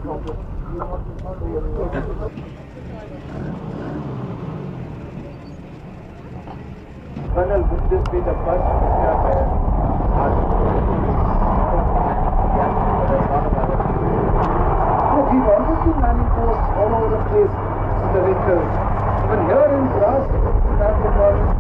Colonel, would this be the first step? We've always been landing posts all over the place in the winters. Even here in Grass, we have been landing.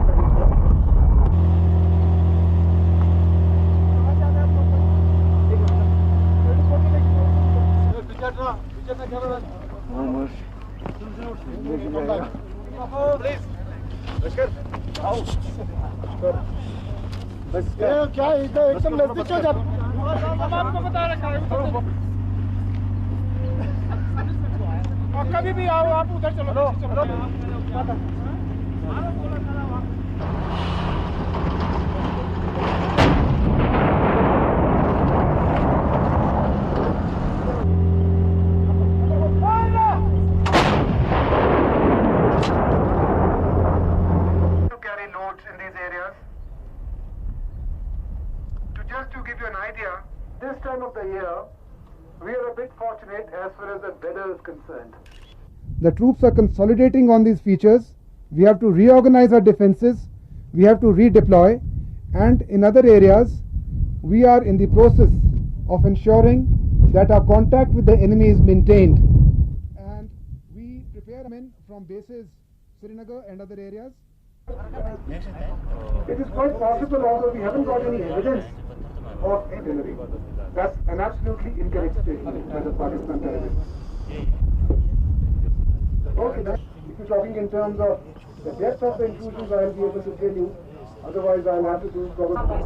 क्या एकदम नजदीक हो जाता आपको बता रखा है कभी भी आओ आप उधर चलो to carry loads in these areas. Just to give you an idea, this time of the year, we are a bit fortunate as far as the weather is concerned. The troops are consolidating on these features. We have to reorganize our defenses. We have to redeploy. And in other areas, we are in the process of ensuring that our contact with the enemy is maintained. And we prepare men from bases, Srinagar and other areas. It is quite possible, although we haven't got any evidence of artillery. That's an absolutely incorrect statement by the Pakistan terrorists. Okay, if you're talking in terms of the depth of the intrusions, I'll be able to tell you. Otherwise, I'll have to do probably.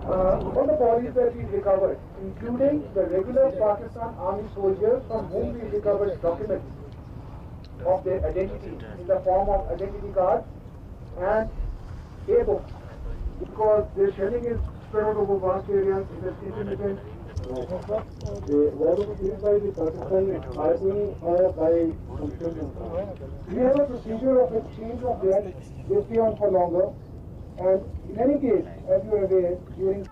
All the bodies that we recovered, including the regular Pakistan Army soldiers from whom we recovered documents of their identity in the form of identity cards and a book, because their shelling is spread out over vast areas. It is intermittent. The war was used by the Pakistan Army or by. We have a procedure of exchange of that. They stay on for longer, and in any case, as you are aware, during.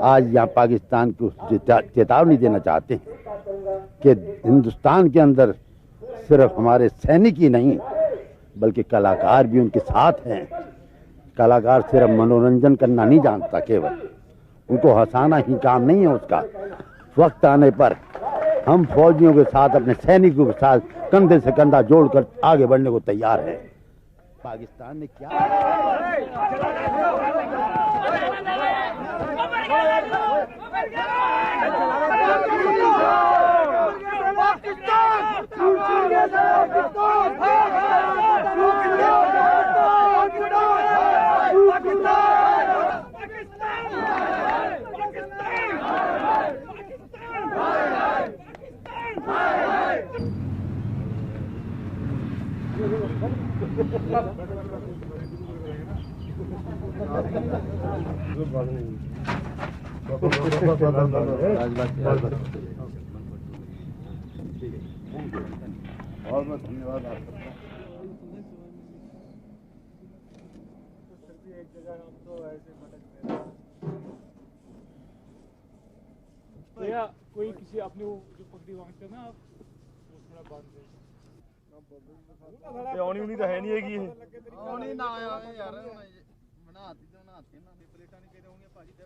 आज यहाँ पाकिस्तान को चेतावनी देना चाहते हैं कि हिंदुस्तान के अंदर सिर्फ हमारे सैनिक ही नहीं बल्कि कलाकार भी उनके साथ हैं। कलाकार सिर्फ मनोरंजन करना नहीं जानता, केवल उनको हंसाना ही काम नहीं है उसका। वक्त आने पर हम फौजियों के साथ, अपने सैनिकों के साथ कंधे से कंधा जोड़कर आगे बढ़ने को तैयार हैं। पाकिस्तान ने क्या बहुत धन्यवाद आपका। भैया कोई किसी अपने जो पगड़ी मांगते ना आप वो थोड़ा बांध दे। आनी उनी तो है नहीं हैगी आनी ना आया यार बनाती तो बनाती ना प्लेटा नहीं कहते होंगे भाजी दे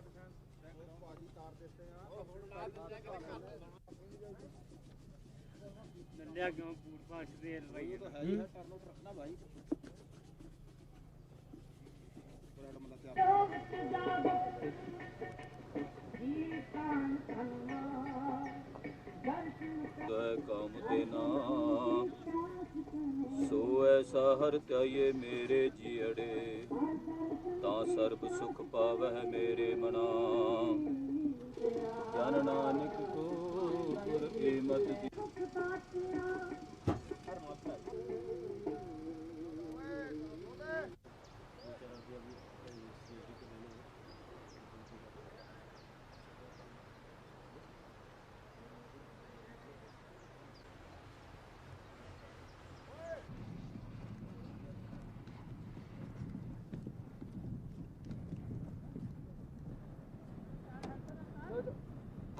काम देना सो ऐसा हर त्याये मेरे जियड़े ता सर्ब सुख पावह मेरे मना जन नानक को गुर की मत दी।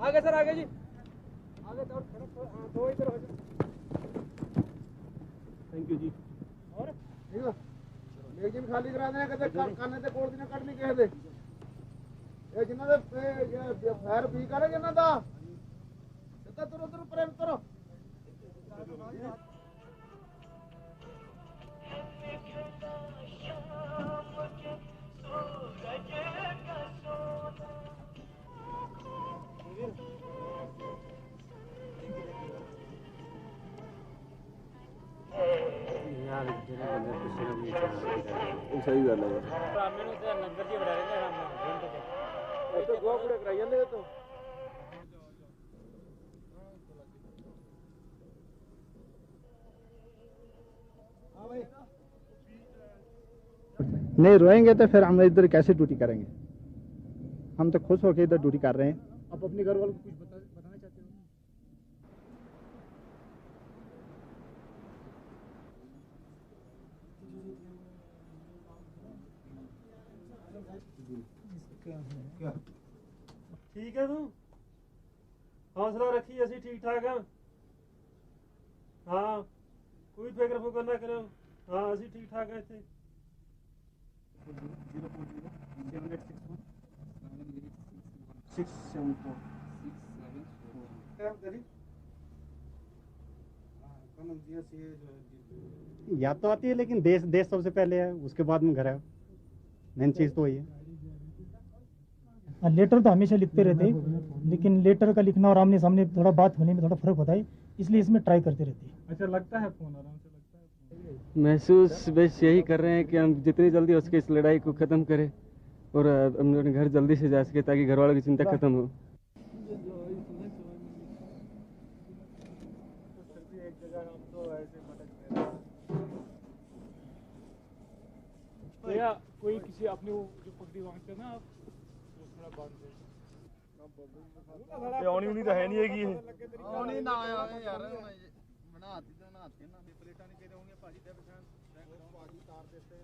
आगे सर, आगे जी, आगे दो इधर हो जाओ। थैंक यू जी। और ठीक है, लेकिन खाली करा देना कदे खाने ते कोड़ देना कट नहीं कह दे ये जिन्ना दे ये फायर भी करे जिन्ना दा सीधा तुरो तुरो प्रेम करो। सही गल है तो गो पूरे कराई जांदे तो नहीं रोएंगे तो फिर हम इधर कैसे ड्यूटी करेंगे। हम तो खुश होकर इधर ड्यूटी कर रहे हैं। आप अपने घर वालों को कुछ बताना चाहते हो? ठीक है, तू हौसला रखी, असि ठीक ठाक है। हाँ, कोई फिक्र फुकर ना करो। हाँ, असि ठीक ठाक है। इतने 674 याद तो आती है, लेकिन देश सबसे पहले है, उसके बाद में घर है। मेन चीज तो वही है। लेटर तो हमेशा लिखते रहते हैं, लेकिन लेटर का लिखना और आमने सामने थोड़ा बात होने में थोड़ा फर्क होता है, इसलिए इसमें ट्राई करते रहते हैं। अच्छा, लगता है फोन आराम से लगता है फोन। महसूस बस यही कर रहे हैं कि हम जितनी जल्दी हो सके इस लड़ाई को ख़त्म करें और हम अपने घर जल्दी से जा सके ताकि घर वालों की चिंता खत्म हो। या कोई किसी अपने वो जो पगड़ी मांगते हैं ना आप, वो थोड़ा बांध दो। आनी उनी तो है नहीं हैगी आनी ना आया यार बनाती तो बनाती ना प्लेटा नहीं दे होंगे भाजी दे पहचान भाजी तार देते हैं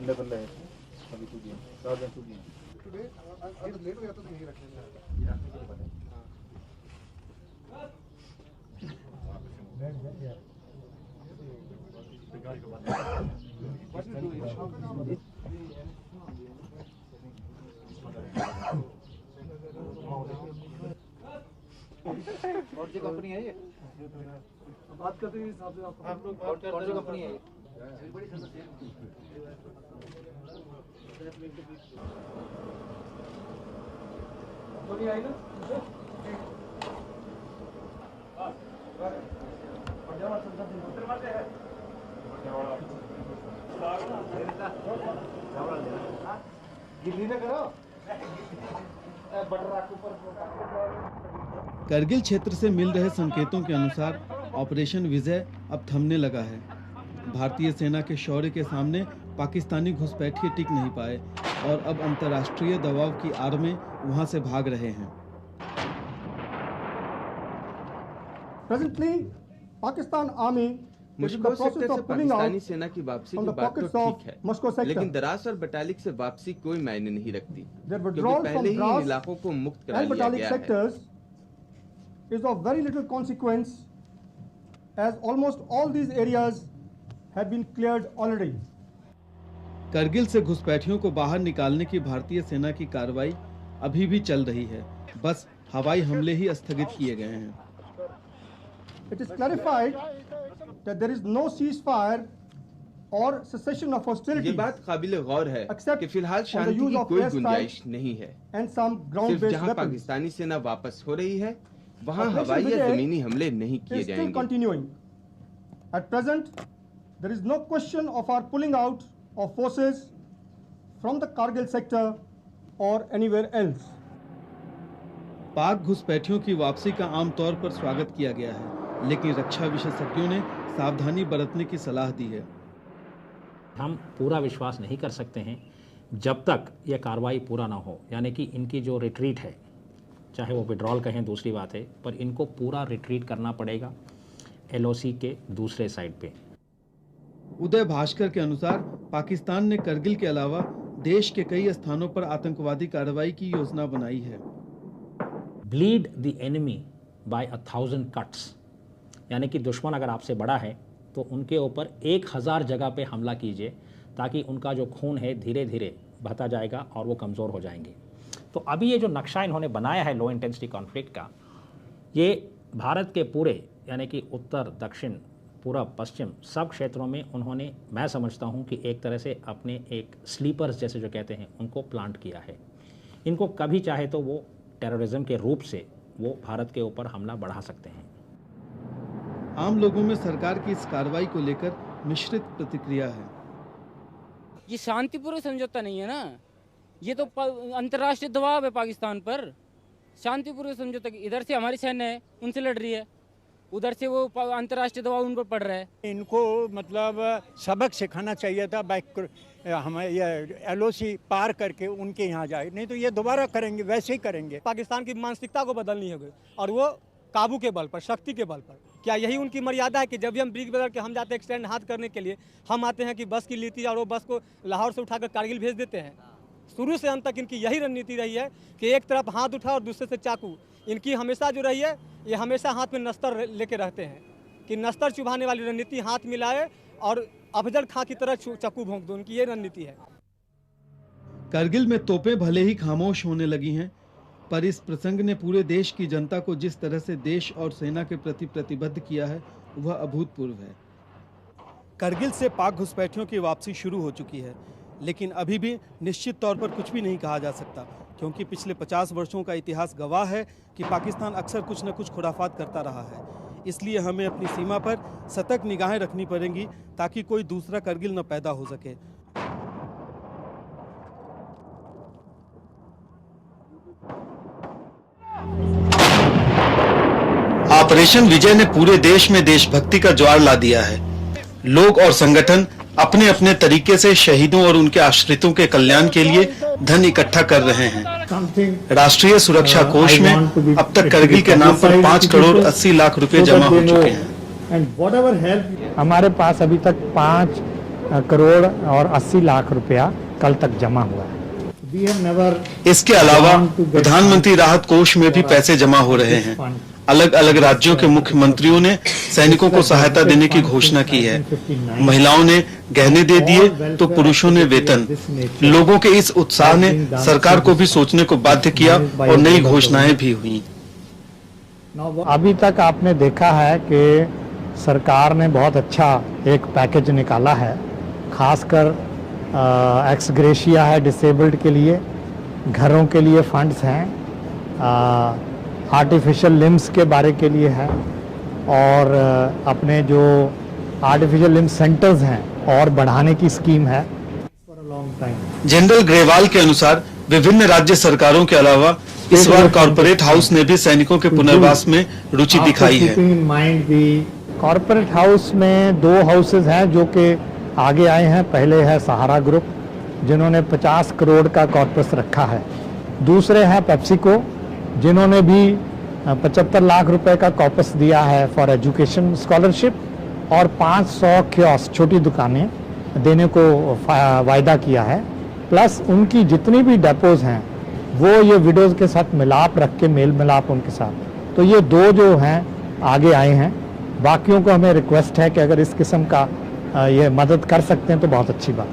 बल्ले बल्ले अभी तू दिए 4 दिन तू दिए लेट हो जाता तो यही रखने कौन सी कंपनी है ये? बात करते हैं हिसाब से आप लोग कौन सी कंपनी है ये? कंपनी आई ना गिल्ली ना करो बटर ऊपर करगिल क्षेत्र से मिल रहे संकेतों के अनुसार ऑपरेशन विजय अब थमने लगा है। भारतीय सेना के शौर्य के सामने पाकिस्तानी घुसपैठिए टिक नहीं पाए और अब अंतर्राष्ट्रीय दबाव की आड़ में वहां से भाग रहे हैं। Presently, Pakistan Army मुश्किल सेक्टर से पाकिस्तानी सेना की वापसी की बात तो ठीक है, लेकिन दरास और बटालिक से वापसी कोई मायने नहीं रखती, क्योंकि पहले ही इन इलाकों को मुक्त करा लिया गया है। is of very little consequence as almost all these areas have been cleared already. Kargil से घुसपैठियों को बाहर निकालने की भारतीय सेना की कार्रवाई अभी भी चल रही है, बस हवाई हमले ही स्थगित किए गए हैं। It is clarified that there is no ceasefire or cessation of hostility. ये बात काबिल गौर है कि फिलहाल शांति की कोई गुंजाइश नहीं है। सिर्फ जहां पाकिस्तानी सेना वापस हो रही है, वहां हवाई या जमीनी हमले नहीं किए जाएंगे। Continuing. At present, there is no question of our pulling out of forces from the Kargil sector or anywhere else. पाक घुसपैठियों की वापसी का आमतौर पर स्वागत किया गया है, लेकिन रक्षा विशेषज्ञों ने सावधानी बरतने की सलाह दी है। हम पूरा विश्वास नहीं कर सकते हैं जब तक यह कार्रवाई पूरा ना हो, यानी कि इनकी जो रिट्रीट है, चाहे वो विड्रॉल कहें दूसरी बात है, पर इनको पूरा रिट्रीट करना पड़ेगा LOC के दूसरे साइड पे। उदय भास्कर के अनुसार पाकिस्तान ने करगिल के अलावा देश के कई स्थानों पर आतंकवादी कार्रवाई की योजना बनाई है। Bleed the enemy by 1000 cuts, यानी कि दुश्मन अगर आपसे बड़ा है तो उनके ऊपर 1000 जगह पे हमला कीजिए, ताकि उनका जो खून है धीरे धीरे बहता जाएगा और वो कमज़ोर हो जाएंगे। तो अभी ये जो नक्शा इन्होंने बनाया है लो इंटेंसिटी कॉन्फ्लिक्ट का, ये भारत के पूरे यानी कि उत्तर दक्षिण पूर्व पश्चिम सब क्षेत्रों में उन्होंने, मैं समझता हूँ कि एक तरह से अपने एक स्लीपर्स जैसे जो कहते हैं उनको प्लांट किया है। इनको कभी चाहे तो वो टेररिज्म के रूप से वो भारत के ऊपर हमला बढ़ा सकते हैं। आम लोगों में सरकार की इस कार्रवाई को लेकर मिश्रित प्रतिक्रिया है। ये शांतिपूर्ण समझौता नहीं है ना, ये तो अंतर्राष्ट्रीय दबाव है पाकिस्तान पर। शांतिपूर्ण समझौता, इधर से हमारी सेना है उनसे लड़ रही है, उधर से वो अंतर्राष्ट्रीय दबाव उन पर पड़ रहा है। इनको मतलब सबक सिखाना चाहिए था, हमें ये LOC पार करके उनके यहाँ जाए, नहीं तो ये दोबारा करेंगे, वैसे ही करेंगे। पाकिस्तान की मानसिकता को बदलनी होगी और वो काबू के बल पर, शक्ति के बल पर। क्या यही उनकी मर्यादा है कि जब भी हम ब्रिग बदल के हम जाते हैं एक्सटेंड हाथ करने के लिए, हम आते हैं कि बस की लीती और वो बस को लाहौर से उठाकर कारगिल भेज देते हैं? शुरू से अंत तक इनकी यही रणनीति रही है कि एक तरफ हाथ उठा और दूसरे से चाकू। इनकी हमेशा जो रही है, ये हमेशा हाथ में नस्तर लेके रहते हैं कि नस्तर चुभाने वाली रणनीति, हाथ मिलाए और अफजल खां की तरह चाकू भोंक दो, उनकी ये रणनीति है। करगिल में तोपें भले ही खामोश होने लगी हैं, पर इस प्रसंग ने पूरे देश की जनता को जिस तरह से देश और सेना के प्रति प्रतिबद्ध किया है, वह अभूतपूर्व है। करगिल से पाक घुसपैठियों की वापसी शुरू हो चुकी है, लेकिन अभी भी निश्चित तौर पर कुछ भी नहीं कहा जा सकता, क्योंकि पिछले 50 वर्षों का इतिहास गवाह है कि पाकिस्तान अक्सर कुछ न कुछ खुराफात करता रहा है। इसलिए हमें अपनी सीमा पर सतर्क निगाहें रखनी पड़ेंगी, ताकि कोई दूसरा करगिल न पैदा हो सके। ऑपरेशन विजय ने पूरे देश में देशभक्ति का ज्वार ला दिया है। लोग और संगठन अपने अपने तरीके से शहीदों और उनके आश्रितों के कल्याण के लिए धन इकट्ठा कर रहे हैं। राष्ट्रीय सुरक्षा कोष में अब तक करगिल के नाम पर 5 करोड़ 80 लाख रुपए जमा हो चुके हैं। हमारे पास अभी तक 5 करोड़ और 80 लाख रुपया कल तक जमा हुआ है। इसके अलावा प्रधानमंत्री राहत कोष में भी पैसे जमा हो रहे हैं। अलग अलग राज्यों के मुख्यमंत्रियों ने सैनिकों को सहायता देने की घोषणा की है। महिलाओं ने गहने दे दिए तो पुरुषों ने वेतन। लोगों के इस उत्साह ने सरकार को भी सोचने को बाध्य किया और नई घोषणाएं भी हुई। अभी तक आपने देखा है कि सरकार ने बहुत अच्छा एक पैकेज निकाला है, खासकर एक्स ग्रेशिया है डिसेबल्ड के लिए, घरों के लिए फंड्स हैं, आर्टिफिशियल लिम्स के बारे के लिए है, और अपने जो आर्टिफिशियल लिम्स सेंटर्स हैं और बढ़ाने की स्कीम है। जनरल ग्रेवाल के अनुसार विभिन्न राज्य सरकारों के अलावा इस बार कॉर्पोरेट हाउस ने भी सैनिकों के पुनर्वास में रुचि दिखाई है। कॉर्पोरेट हाउस में 2 हाउसेज हैं जो कि आगे आए हैं। पहले है सहारा ग्रुप जिन्होंने 50 करोड़ का कॉर्पस रखा है। दूसरे हैं पेप्सिको जिन्होंने भी 75 लाख रुपए का कॉर्पस दिया है फॉर एजुकेशन स्कॉलरशिप, और 500 कियोस्क छोटी दुकानें देने को वायदा किया है। प्लस उनकी जितनी भी डेपोज हैं वो ये विडोज के साथ मिलाप रख के मेल मिलाप उनके साथ। तो ये 2 जो हैं आगे आए हैं। बाकियों को हमें रिक्वेस्ट है कि अगर इस किस्म का ये मदद कर सकते हैं तो बहुत अच्छी बात।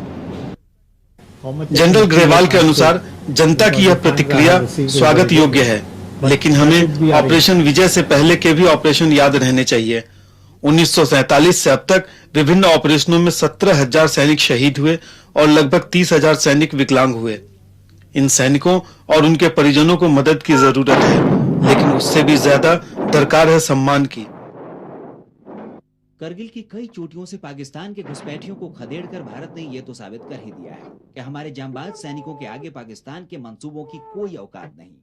जनरल ग्रेवाल के अनुसार जनता की यह प्रतिक्रिया स्वागत योग्य है, लेकिन हमें ऑपरेशन विजय से पहले के भी ऑपरेशन याद रहने चाहिए। 1947 से अब तक विभिन्न ऑपरेशनों में 17,000 सैनिक शहीद हुए और लगभग 30,000 सैनिक विकलांग हुए। इन सैनिकों और उनके परिजनों को मदद की जरूरत है, लेकिन उससे भी ज्यादा दरकार है सम्मान की। करगिल की कई चोटियों से पाकिस्तान के घुसपैठियों को खदेड़कर भारत ने ये तो साबित कर ही दिया है कि हमारे जांबाज सैनिकों के आगे पाकिस्तान के मंसूबों की कोई औकात नहीं।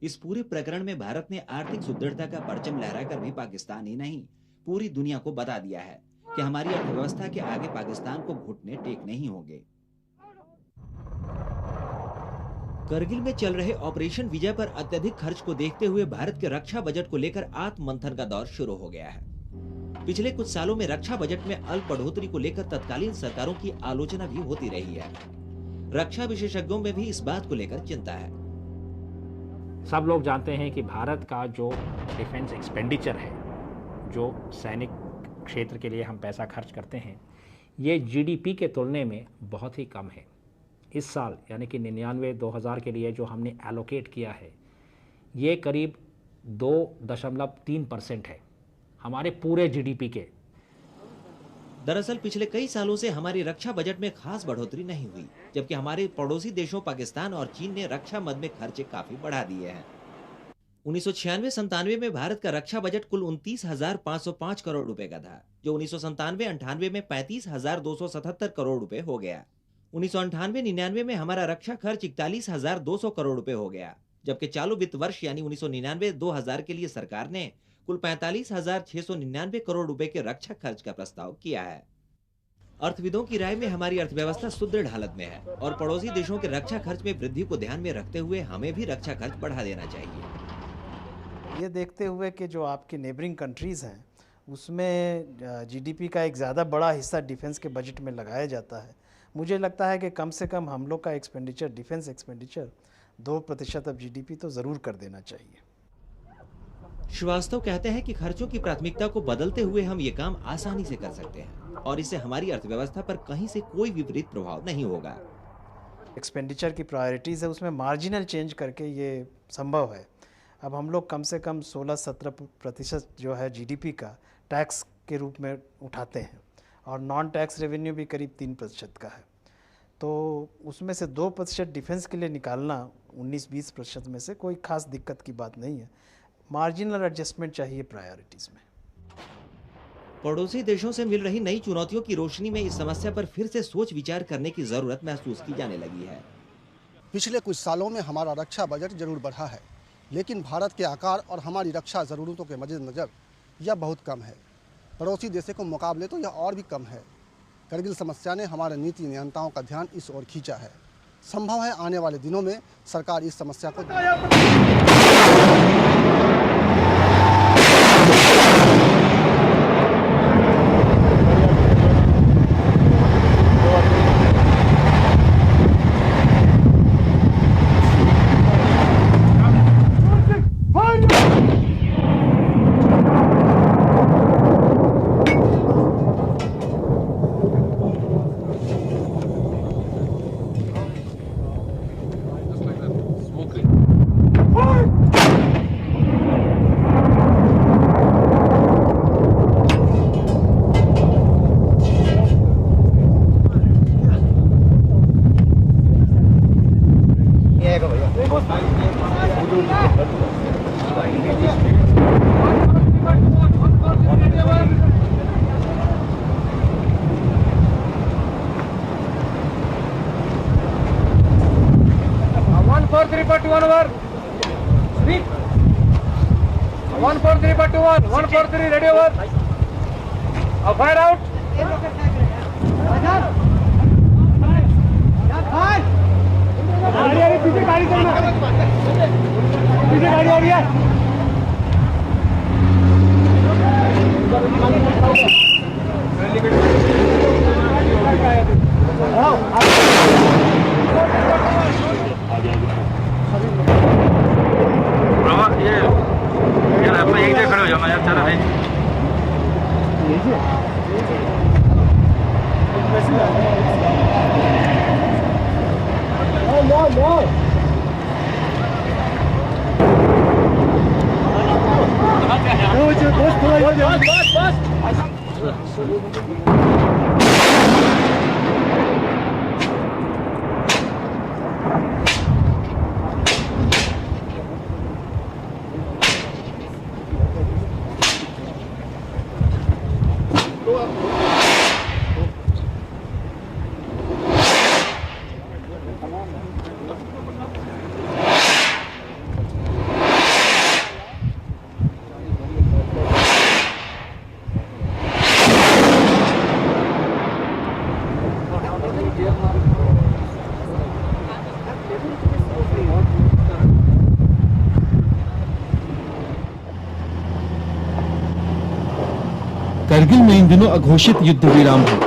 इस पूरे प्रकरण में भारत ने आर्थिक सुदृढ़ता का परचम लहराकर भी पाकिस्तान ही नहीं पूरी दुनिया को बता दिया है कि हमारी अर्थव्यवस्था के आगे पाकिस्तान को घुटने टेक नहीं होंगे। करगिल में चल रहे ऑपरेशन विजय पर अत्यधिक खर्च को देखते हुए भारत के रक्षा बजट को लेकर आत्ममंथन का दौर शुरू हो गया है। पिछले कुछ सालों में रक्षा बजट में अल्प बढ़ोतरी को लेकर तत्कालीन सरकारों की आलोचना भी होती रही है। रक्षा विशेषज्ञों में भी इस बात को लेकर चिंता है। सब लोग जानते हैं कि भारत का जो डिफेंस एक्सपेंडिचर है, जो सैनिक क्षेत्र के लिए हम पैसा खर्च करते हैं, ये जीडीपी के तुलने में बहुत ही कम है। इस साल यानी कि 99-2000 के लिए जो हमने एलोकेट किया है, ये करीब 2.3% है हमारे पूरे जीडीपी के। दरअसल पिछले कई सालों से हमारी रक्षा बजट में खास बढ़ोतरी नहीं हुई, जबकि हमारे पड़ोसी देशों पाकिस्तान और चीन ने रक्षा मद में खर्चे काफी बढ़ा दिए हैं। 1996-97 में भारत का रक्षा बजट कुल 29,505 करोड़ रुपए का था, जो 1997-98 में 35,277 करोड़ रुपए हो गया। 1998-99 में हमारा रक्षा खर्च 41,200 करोड़ रुपए हो गया, जबकि चालू वित्त वर्ष यानी 1999-2000 के लिए सरकार ने कुल 45,699 करोड़ रुपए के रक्षा खर्च का प्रस्ताव किया है। अर्थविदों की राय में हमारी अर्थव्यवस्था सुदृढ़ हालत में है और पड़ोसी देशों के रक्षा खर्च में वृद्धि को ध्यान में रखते हुए हमें भी रक्षा खर्च बढ़ा देना चाहिए। ये देखते हुए कि जो आपकी नेबरिंग कंट्रीज़ हैं उसमें जीडीपी का एक ज़्यादा बड़ा हिस्सा डिफेंस के बजट में लगाया जाता है, मुझे लगता है कि कम से कम हम लोग का एक्सपेंडिचर, डिफेंस एक्सपेंडिचर 2% अब जीडीपी तो ज़रूर कर देना चाहिए। श्रीवास्तव कहते हैं कि खर्चों की प्राथमिकता को बदलते हुए हम ये काम आसानी से कर सकते हैं और इससे हमारी अर्थव्यवस्था पर कहीं से कोई विपरीत प्रभाव नहीं होगा। एक्सपेंडिचर की प्रायोरिटीज़ है, उसमें मार्जिनल चेंज करके ये संभव है। अब हम लोग कम से कम 16-17% जो है जीडीपी का टैक्स के रूप में उठाते हैं और नॉन टैक्स रेवेन्यू भी करीब 3% का है, तो उसमें से 2% डिफेंस के लिए निकालना 19-20% में से कोई खास दिक्कत की बात नहीं है। मार्जिनल एडजस्टमेंट चाहिए प्रायोरिटीज़ में। पड़ोसी देशों से मिल रही नई चुनौतियों की रोशनी में इस समस्या पर फिर से सोच विचार करने की ज़रूरत महसूस की जाने लगी है। पिछले कुछ सालों में हमारा रक्षा बजट जरूर बढ़ा है, लेकिन भारत के आकार और हमारी रक्षा ज़रूरतों के मद्देनज़र यह बहुत कम है। पड़ोसी देशों के मुकाबले तो यह और भी कम है। करगिल समस्या ने हमारे नीति नियंताओं का ध्यान इस ओर खींचा है। संभव है आने वाले दिनों में सरकार इस समस्या को करगिल में इन दिनों अघोषित युद्ध विराम है।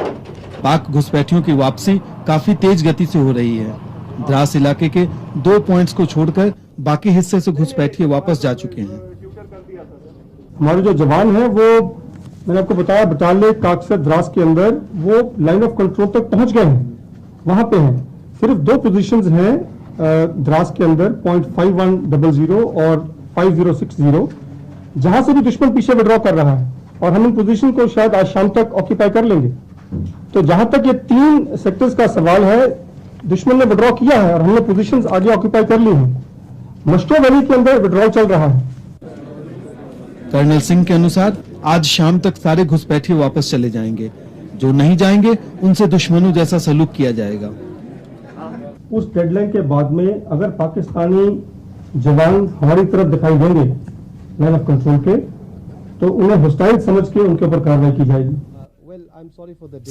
पाक घुसपैठियों की वापसी काफी तेज गति से हो रही है। द्रास इलाके के 2 पॉइंट्स को छोड़कर बाकी हिस्से से घुसपैठिए वापस जा चुके हैं। हमारे जो जवान हैं वो मैंने आपको बताया बटाले काकसर द्रास के अंदर वो लाइन ऑफ कंट्रोल तक पहुंच गए हैं, वहां पे हैं। सिर्फ 2 पोजीशंस हैं द्रास के अंदर .5100 और 5060 जहां से भी दुश्मन पीछे विड्रॉ कर रहा है और हम इन पोजीशन को शायद आज शाम तक ऑक्यूपाई कर लेंगे। तो जहां तक ये 3 सेक्टर्स का सवाल है, दुश्मन ने विड्रॉ किया है और हमने पोजीशंस आगे ऑक्यूपाई कर ली हैं। मस्टो वैली के अंदर विड्रॉल चल रहा है। कर्नल सिंह के अनुसार आज शाम तक सारे घुसपैठिए वापस चले जाएंगे। जो नहीं जाएंगे उनसे दुश्मनों जैसा सलूक किया जाएगा। उस डेडलाइन के बाद में अगर पाकिस्तानी जवान हमारी तरफ दिखाई देंगे लाइन ऑफ कंट्रोल के, तो उन्हें होस्टाइल समझ के उनके ऊपर कार्रवाई की जाएगी।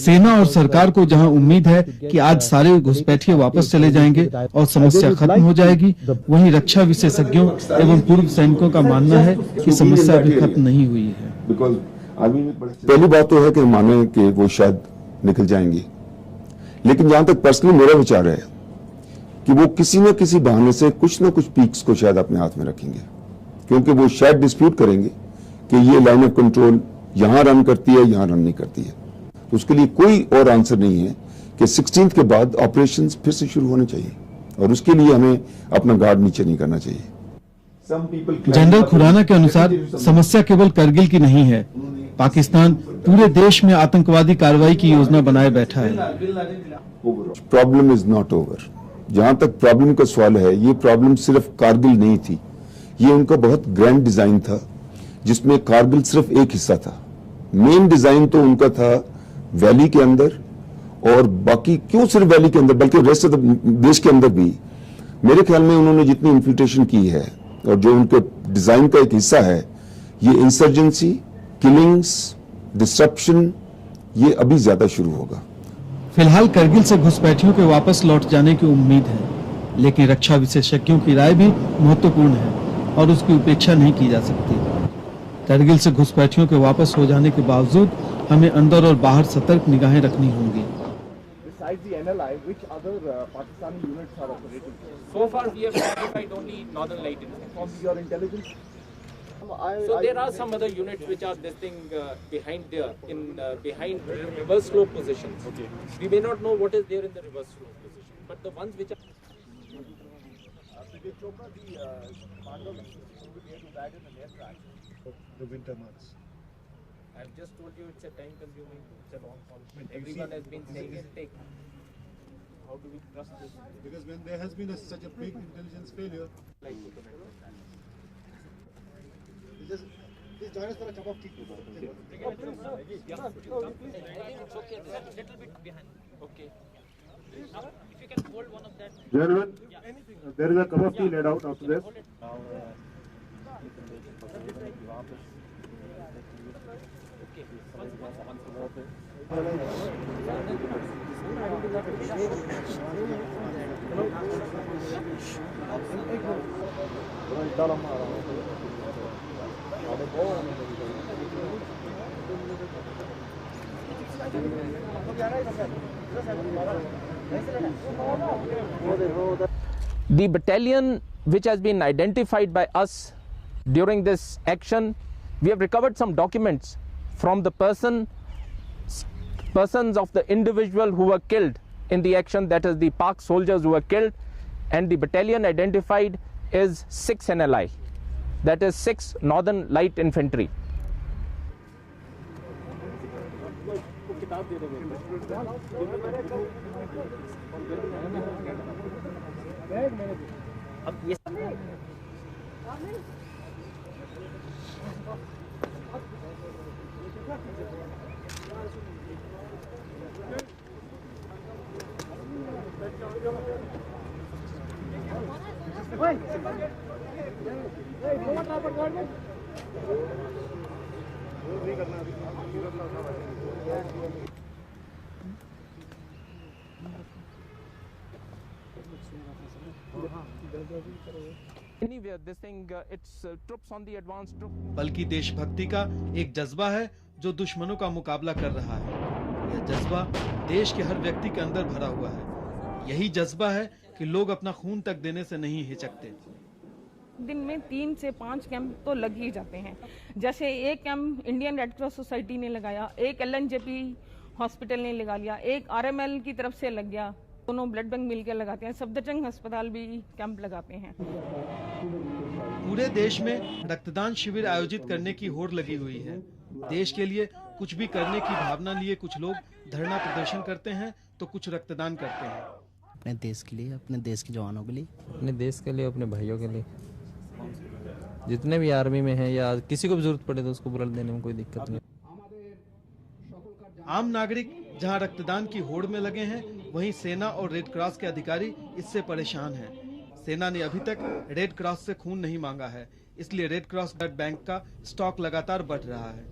सेना और सरकार को जहां उम्मीद है कि आज सारे घुसपैठिए वापस चले जाएंगे और समस्या खत्म हो जाएगी, वहीं रक्षा विशेषज्ञों एवं पूर्व सैनिकों का मानना है कि समस्या अभी खत्म नहीं हुई है। पहली बात तो है कि माने कि वो शायद निकल जाएंगी, लेकिन जहां तक पर्सनली मेरा विचार है कि वो किसी न किसी बहाने से कुछ न कुछ पीक्स को शायद अपने हाथ में रखेंगे, क्योंकि वो शायद डिस्प्यूट करेंगे कि ये लाइन ऑफ कंट्रोल यहां रन करती है, यहां रन नहीं करती है। तो उसके लिए कोई और आंसर नहीं है कि 16 के बाद ऑपरेशंस फिर से शुरू होने चाहिए और उसके लिए हमें अपना गार्ड नीचे नहीं करना चाहिए। जनरल खुराना के अनुसार समस्या केवल करगिल की नहीं है। पाकिस्तान पूरे देश में आतंकवादी कार्रवाई की योजना बनाए बैठा है। Problem is not over. जहां तक प्रॉब्लम का सवाल है, ये प्रॉब्लम सिर्फ कारगिल नहीं थी, ये उनका बहुत ग्रैंड डिजाइन था जिसमें कारगिल सिर्फ एक हिस्सा था। मेन डिजाइन तो उनका था वैली के अंदर, और बाकी क्यों सिर्फ वैली के अंदर बल्कि रेस्ट ऑफ देश के अंदर भी मेरे ख्याल में उन्होंने जितनी इन्फिल्ट्रेशन की है और जो उनके डिजाइन का एक हिस्सा है, ये इंसर्जेंसी, किलिंग्स, डिस्ट्रप्शन, ये अभी ज्यादा शुरू होगा। फिलहाल करगिल से घुसपैठियों के वापस लौट जाने की उम्मीद है, लेकिन रक्षा विशेषज्ञों की राय भी महत्वपूर्ण है और उसकी उपेक्षा नहीं की जा सकती। करगिल से घुसपैठियों के वापस हो जाने के बावजूद हमें अंदर और बाहर सतर्क निगाहें रखनी होंगी। Besides the NLI, which other Pakistani units are operating? So far, we have identified only Northern Light Infantry. From your intelligence? So there are some other units which are this thing behind there, behind reverse slope positions. Okay. We may not know what is there in the reverse slope position, but the ones which are. Brigadier Chopra, the Pandavs will be here to guide in the air track. The winter months. I've just told you it's a time consuming, it's a long haul. Everyone has been saying it take. How do we trust this? Because when there has been such a big intelligence failure, like Please join us for a cup of tea. Okay. If you can hold one of that. Gentlemen, there is a cup of tea laid out after this. The battalion which has been identified by us during this action, we have recovered some documents from the persons of the individual who were killed in the action, that is the Pak soldiers who were killed, and the battalion identified is 6 NLI, that is 6 Northern Light Infantry. Anyway, this thing, it's troops on the advanced troop. बल्कि देशभक्ति का एक जज्बा है जो दुश्मनों का मुकाबला कर रहा है। यह जज्बा देश के हर व्यक्ति के अंदर भरा हुआ है। यही जज्बा है कि लोग अपना खून तक देने से नहीं हिचकते। दिन में 3 से 5 कैंप तो लग ही जाते हैं। जैसे एक camp Indian red cross society ने लगाया, एक LNJP हॉस्पिटल ने लगा लिया, एक RML की तरफ से लग गया, दोनों ब्लड बैंक मिलकर लगाते हैं। सफदरजंग अस्पताल भी कैंप लगाते हैं। पूरे देश में रक्तदान शिविर आयोजित करने की होड़ लगी हुई है। देश के लिए कुछ भी करने की भावना लिए कुछ लोग धरना प्रदर्शन करते हैं तो कुछ रक्तदान करते हैं। अपने देश के लिए, अपने देश के जवानों के लिए, अपने देश के लिए, अपने भाइयों के लिए, जितने भी आर्मी में हैं या किसी को भी जरूरत पड़े तो उसको ब्लड देने में कोई दिक्कत नहीं। आम नागरिक जहां रक्तदान की होड़ में लगे हैं, वहीं सेना और रेड क्रॉस के अधिकारी इससे परेशान हैं। सेना ने अभी तक रेड क्रॉस से खून नहीं मांगा है, इसलिए रेड क्रॉस ब्लड बैंक का स्टॉक लगातार बढ़ रहा है।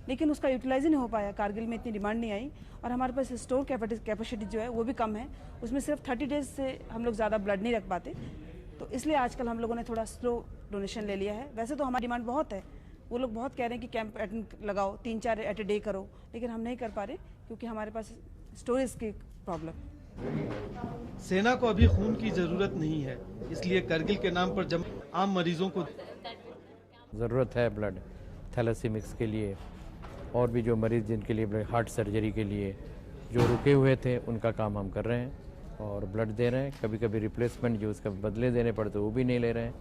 लेकिन उसका यूटिलाइज नहीं हो पाया, कारगिल में इतनी डिमांड नहीं आई और हमारे पास स्टोर कैपेसिटी जो है वो भी कम है। उसमें सिर्फ 30 डेज से हम लोग ज़्यादा ब्लड नहीं रख पाते, तो इसलिए आजकल हम लोगों ने थोड़ा स्लो डोनेशन ले लिया है। वैसे तो हमारी डिमांड बहुत है, वो लोग बहुत कह रहे हैं कि कैंप अटेंड लगाओ, 3-4 एट ए डे करो, लेकिन हम नहीं कर पा रहे क्योंकि हमारे पास स्टोरेज की प्रॉब्लम। सेना को अभी खून की जरूरत नहीं है, इसलिए करगिल के नाम पर आम मरीजों को ज़रूरत है ब्लड थैलेसीमिक्स के लिए, और भी जो मरीज़ जिनके लिए ब्लड हार्ट सर्जरी के लिए जो रुके हुए थे उनका काम हम कर रहे हैं और ब्लड दे रहे हैं। कभी कभी रिप्लेसमेंट जो उसका बदले देने पड़ते वो भी नहीं ले रहे हैं,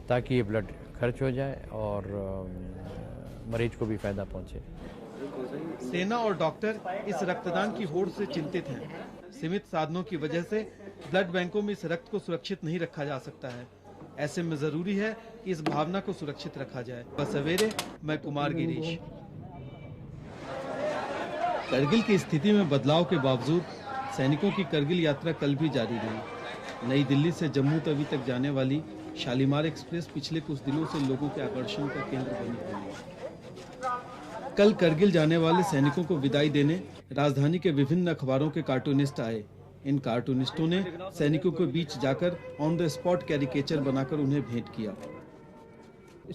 ताकि ये ब्लड खर्च हो जाए और मरीज को भी फायदा पहुंचे। सेना और डॉक्टर इस रक्तदान की होड़ से चिंतित हैं। सीमित साधनों की वजह से ब्लड बैंकों में इस रक्त को सुरक्षित नहीं रखा जा सकता है। ऐसे में जरूरी है कि इस भावना को सुरक्षित रखा जाए। बस सवेरे मैं कुमार गिरीश। करगिल की स्थिति में बदलाव के बावजूद सैनिकों की करगिल यात्रा कल भी जारी रही। नई दिल्ली से जम्मू तवी तक जाने वाली शालीमार एक्सप्रेस पिछले कुछ दिनों से लोगों के आकर्षण का केंद्र बनी हुई है। कल करगिल जाने वाले सैनिकों को विदाई देने राजधानी के विभिन्न अखबारों के कार्टूनिस्ट आए। इन कार्टूनिस्टों ने सैनिकों के बीच जाकर ऑन द स्पॉट कैरिकेचर बनाकर उन्हें भेंट किया।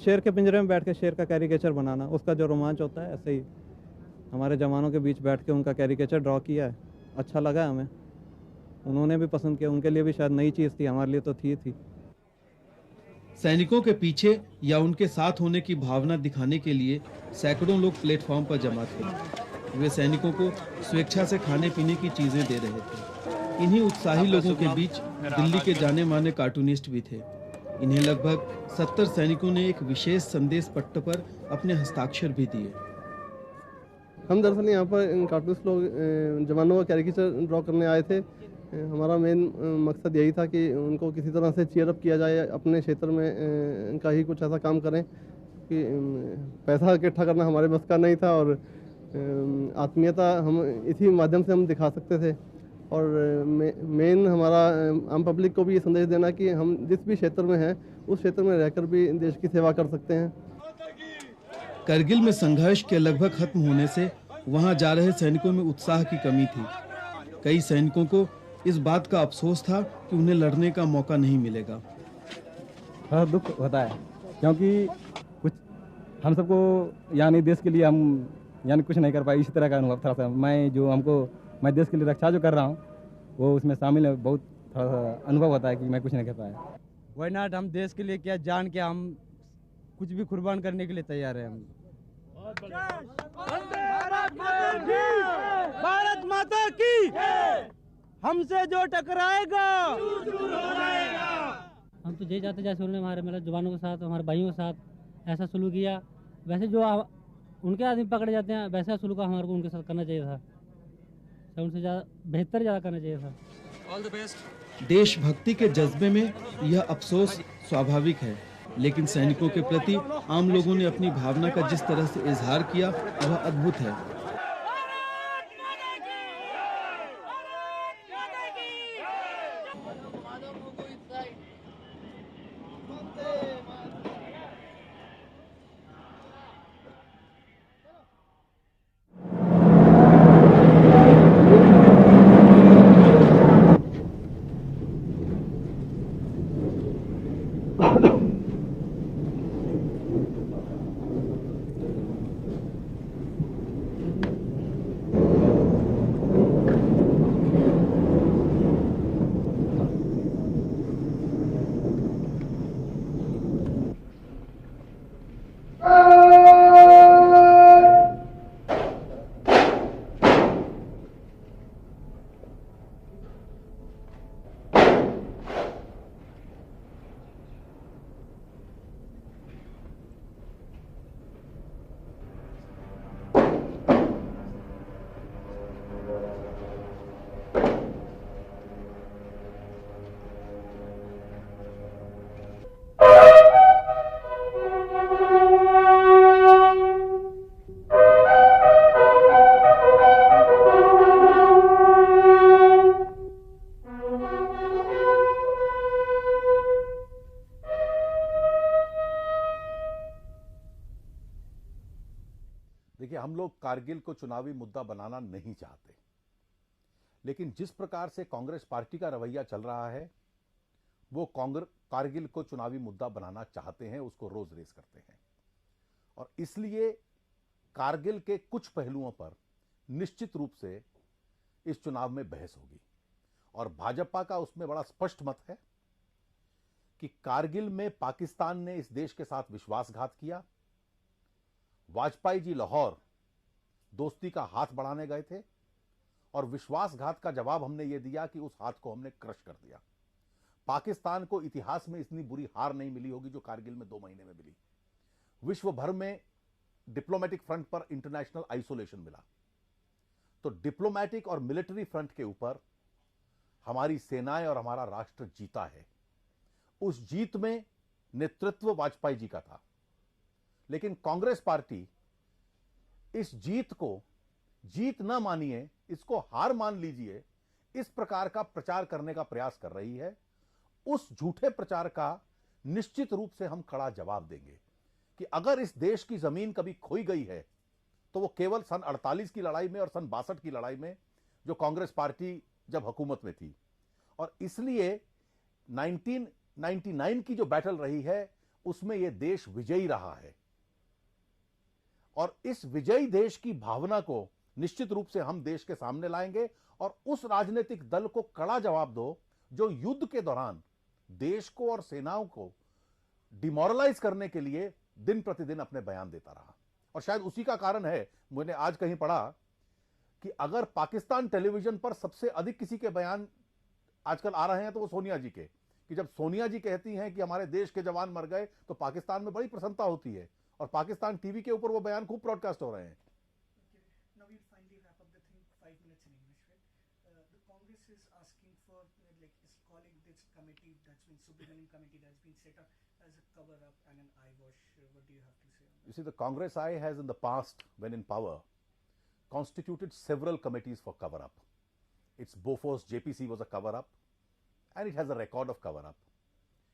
शेर के पिंजरे में बैठ के शेर का कैरिकेचर बनाना, उसका जो रोमांच होता है, ऐसे ही हमारे जवानों के बीच बैठ के उनका कैरिकेचर ड्रॉ किया है। अच्छा लगा हमें, उन्होंने भी पसंद किया। उनके लिए भी शायद नई चीज़ थी, हमारे लिए तो थी। सैनिकों के पीछे या उनके साथ होने की भावना दिखाने के लिए सैकड़ों लोग प्लेटफॉर्म पर जमा थे। वे सैनिकों को स्वेच्छा से खाने पीने की चीजें दे रहे थे। इन्हीं उत्साही लोगों के बीच दिल्ली के जाने माने कार्टूनिस्ट भी थे। इन्हें लगभग 70 सैनिकों ने एक विशेष संदेश पट्ट पर अपने हस्ताक्षर भी दिए। हम दरअसल यहाँ पर कार्टूनिस्ट लोग जवानों का कैरिकेचर ड्रॉ करने आए थे हमारा मेन मकसद यही था कि उनको किसी तरह से चीयर अप किया जाए, अपने क्षेत्र में का ही कुछ ऐसा काम करें कि पैसा इकट्ठा करना हमारे बस का नहीं था और आत्मीयता हम इसी माध्यम से हम दिखा सकते थे। और मेन हमारा आम पब्लिक को भी ये संदेश देना कि हम जिस भी क्षेत्र में हैं उस क्षेत्र में रहकर भी देश की सेवा कर सकते हैं। करगिल में संघर्ष के लगभग खत्म होने से वहां जा रहे सैनिकों में उत्साह की कमी थी। कई सैनिकों को इस बात का अफसोस था कि उन्हें लड़ने का मौका नहीं मिलेगा। थोड़ा दुख होता है क्योंकि कुछ हम सबको यानी देश के लिए हम यानी कुछ नहीं कर पाए, इसी तरह का अनुभव थोड़ा सा मैं देश के लिए रक्षा जो कर रहा हूँ वो उसमें शामिल है। बहुत थोड़ा सा अनुभव होता है कि मैं कुछ नहीं कर पाया। वाई नॉट, हम देश के लिए क्या जान के हम कुछ भी कुर्बान करने के लिए तैयार है। हम भारत माता की हमसे जो टकराएगा हम तो यही चाहते जैसे उन्होंने हमारे मतलब जवानों के साथ, हमारे भाइयों के साथ ऐसा सलूक किया, वैसे जो उनके आदमी पकड़े जाते हैं वैसा सलूक हमारे को उनके साथ करना चाहिए था। उनसे बेहतर ज़्यादा करना चाहिए था। All the best. देशभक्ति के जज्बे में यह अफसोस स्वाभाविक है, लेकिन सैनिकों के प्रति आम लोगों ने अपनी भावना का जिस तरह से इजहार किया वह अद्भुत है। देखिए, हम लोग कारगिल को चुनावी मुद्दा बनाना नहीं चाहते, लेकिन जिस प्रकार से कांग्रेस पार्टी का रवैया चल रहा है वो कारगिल को चुनावी मुद्दा बनाना चाहते हैं, उसको रोज रेस करते हैं। और इसलिए कारगिल के कुछ पहलुओं पर निश्चित रूप से इस चुनाव में बहस होगी और भाजपा का उसमें बड़ा स्पष्ट मत है कि कारगिल में पाकिस्तान ने इस देश के साथ विश्वासघात किया। वाजपेयी जी लाहौर दोस्ती का हाथ बढ़ाने गए थे और विश्वासघात का जवाब हमने यह दिया कि उस हाथ को हमने क्रश कर दिया। पाकिस्तान को इतिहास में इतनी बुरी हार नहीं मिली होगी जो कारगिल में 2 महीने में मिली। विश्व भर में डिप्लोमेटिक फ्रंट पर इंटरनेशनल आइसोलेशन मिला, तो डिप्लोमेटिक और मिलिट्री फ्रंट के ऊपर हमारी सेनाएं और हमारा राष्ट्र जीता है। उस जीत में नेतृत्व वाजपेयी जी का था, लेकिन कांग्रेस पार्टी इस जीत को जीत ना मानिए, इसको हार मान लीजिए, इस प्रकार का प्रचार करने का प्रयास कर रही है। उस झूठे प्रचार का निश्चित रूप से हम कड़ा जवाब देंगे कि अगर इस देश की जमीन कभी खोई गई है तो वो केवल सन 48 की लड़ाई में और सन 62 की लड़ाई में, जो कांग्रेस पार्टी जब हुकूमत में थी। और इसलिए 1999 की जो बैटल रही है उसमें यह देश विजयी रहा है और इस विजयी देश की भावना को निश्चित रूप से हम देश के सामने लाएंगे और उस राजनीतिक दल को कड़ा जवाब दो जो युद्ध के दौरान देश को और सेनाओं को डिमोरलाइज करने के लिए दिन प्रतिदिन अपने बयान देता रहा। और शायद उसी का कारण है, मैंने आज कहीं पढ़ा कि अगर पाकिस्तान टेलीविजन पर सबसे अधिक किसी के बयान आजकल आ रहे हैं तो वो सोनिया जी के, कि जब सोनिया जी कहती हैं कि हमारे देश के जवान मर गए तो पाकिस्तान में बड़ी प्रसन्नता होती है और पाकिस्तान टीवी के ऊपर वो बयान खूब ब्रॉडकास्ट हो रहे हैं। Now we'll finally wrap up the thing 5 minutes in English. The Congress is asking set up as a cover up and an eyewash. What do you have to say on that? You see, the Congress I has in the past, when in power, constituted several committees for cover up. Its Bofors JPC was a cover up, and it has a record of cover up.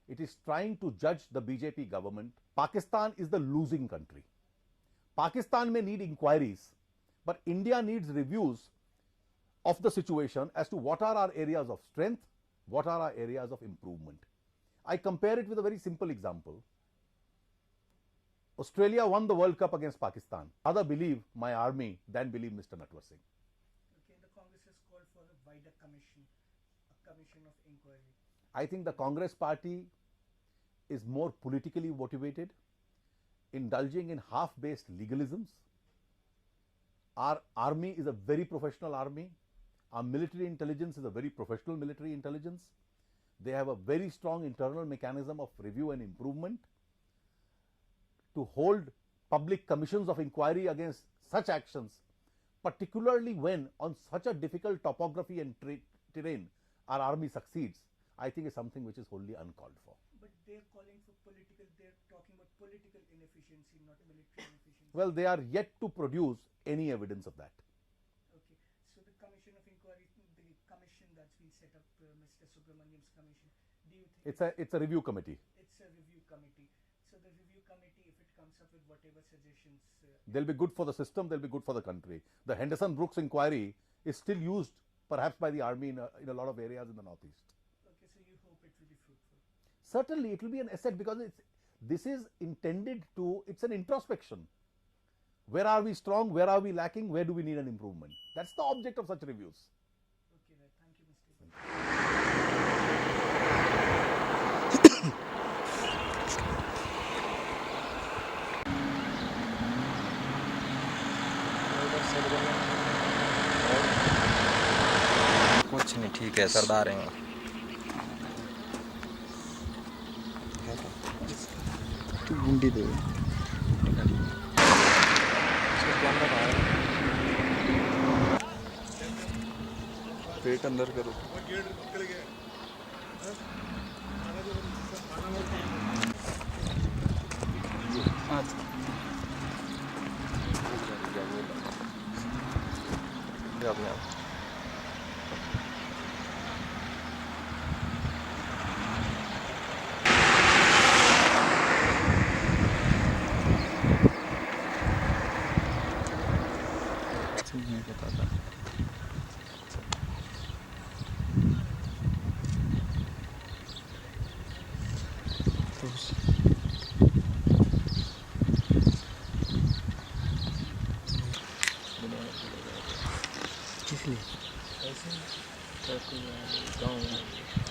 It is trying to judge the BJP government. Pakistan is the losing country. Pakistan may need inquiries, but India needs reviews of the situation as to what are our areas of strength, what are our areas of improvement. I compare it with a very simple example. Australia won the World Cup against Pakistan. Rather believe my army than believe Mr. Natwar Singh. Okay, the Congress has called for a wider commission, a commission of inquiry. I think the Congress party is more politically motivated, indulging in half-based legalisms. Our army is a very professional army. Our military intelligence is a very professional military intelligence. They have a very strong internal mechanism of review and improvement. To hold public commissions of inquiry against such actions, particularly when on such a difficult topography and terrain our army succeeds, I think is something which is wholly uncalled for. But they're calling for they're talking about political inefficiency, not military inefficiency. Well, they are yet to produce any evidence of that. Okay, so the commission of inquiry, the commission that's been set up, Mr. Subramaniam's commission, do you think It's a review committee. It's a review committee. So the review committee, if it comes up with whatever suggestions, They'll be good for the system, they'll be good for the country. The Henderson Brooks inquiry is still used perhaps by the army in a lot of areas in the northeast. okay, so you hope it will be fruitful. Certainly, it will be an asset because this is intended to, it's an introspection. Where are we strong? Where are we lacking? Where do we need an improvement? That's the object of such reviews. Okay, right. Thank you, Mr. कुछ नहीं, ठीक है सरदार हैं। तू गुंडी दे पेट अंदर करो।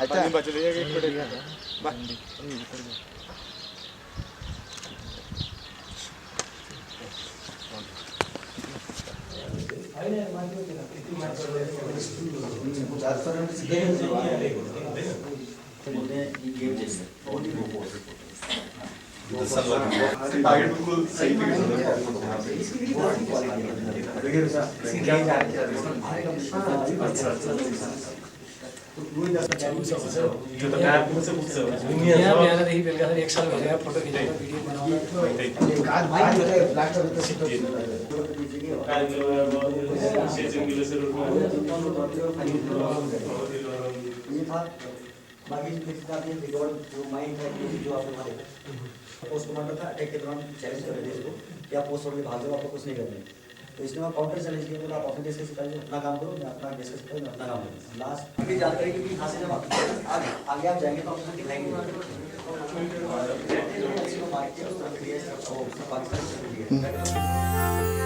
अच्छा बच रही है एक मिनट टारगेट बिल्कुल सही पोस्ट कमांडर था, अटैक के दौरान चैलेंज कर रहे थे इसको कि आप पोस्ट छोड़ के भाग जाओ, आपको कुछ नहीं करना है। तो इसने वहाँ काउंटर चैलेंज किया, बोला आप अपने देश के सिपाही अपना काम करो, मैं अपना देश का सिपाही अपना काम करूँ। लास्ट की जानकारी क्योंकि यहाँ से जब आगे आप जाएंगे तो आपको दिखाएंगे पाकिस्तान